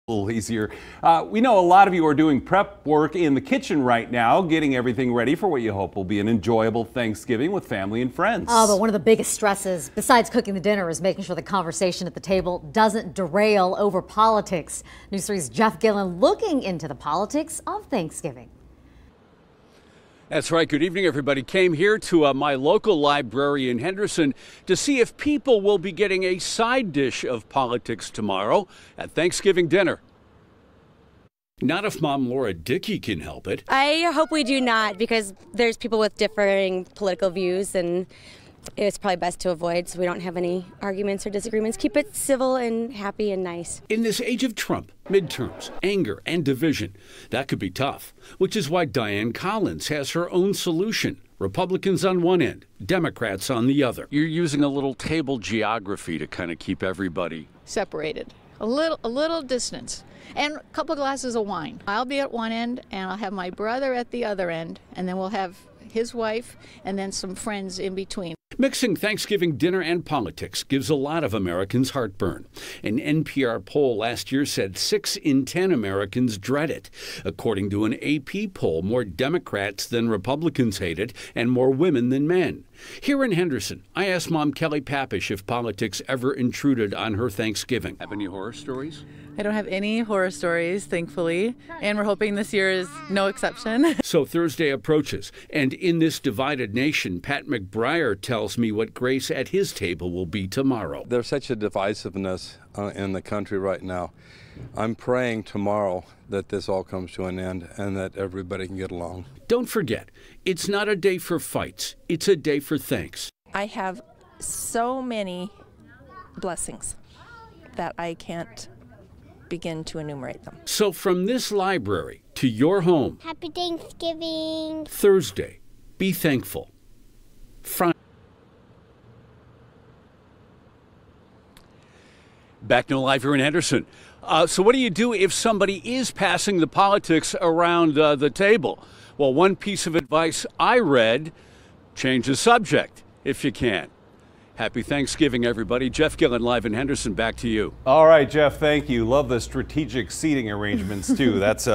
little easier. We know a lot of you are doing prep work in the kitchen right now, getting everything ready for what you hope will be an enjoyable Thanksgiving with family and friends. Oh, but one of the biggest stresses, besides cooking the dinner, is making sure the conversation at the table doesn't derail over politics. News 3's Jeff Gillen looking into the politics of Thanksgiving. That's right. Good evening, everybody. Came here to my local library in Henderson to see if people will be getting a side dish of politics tomorrow at Thanksgiving dinner. Not if Mom Laura Dickey can help it. I hope we do not, because there's people with differing political views, and it's probably best to avoid so we don't have any arguments or disagreements. Keep it civil and happy and nice. In this age of Trump, midterms, anger, and division, that could be tough, which is why Diane Collins has her own solution. Republicans on one end, Democrats on the other. You're using a little table geography to kind of keep everybody separated, a little distance, and a couple glasses of wine. I'll be at one end, and I'll have my brother at the other end, and then we'll have his wife and then some friends in between. Mixing Thanksgiving dinner and politics gives a lot of Americans heartburn. An NPR poll last year said 6 in 10 Americans dread it. According to an AP poll, more Democrats than Republicans hate it, and more women than men. Here in Henderson, I asked Mom Kelly Papish if politics ever intruded on her Thanksgiving. Have any horror stories? I don't have any horror stories, thankfully, and we're hoping this year is no exception. So Thursday approaches, and in this divided nation, Pat McBriar tells me what grace at his table will be tomorrow. There's such a divisiveness in the country right now. I'm praying tomorrow that this all comes to an end and that everybody can get along. Don't forget, it's not a day for fights, it's a day for thanks. I have so many blessings that I can't begin to enumerate them. So from this library to your home, Happy Thanksgiving. Thursday, be thankful. Friday. Back now live here in Henderson. So what do you do if somebody is passing the politics around the table? Well, one piece of advice I read, change the subject if you can. Happy Thanksgiving, everybody. Jeff Gillen live in Henderson. Back to you. All right, Jeff, thank you. Love the strategic seating arrangements, too. That's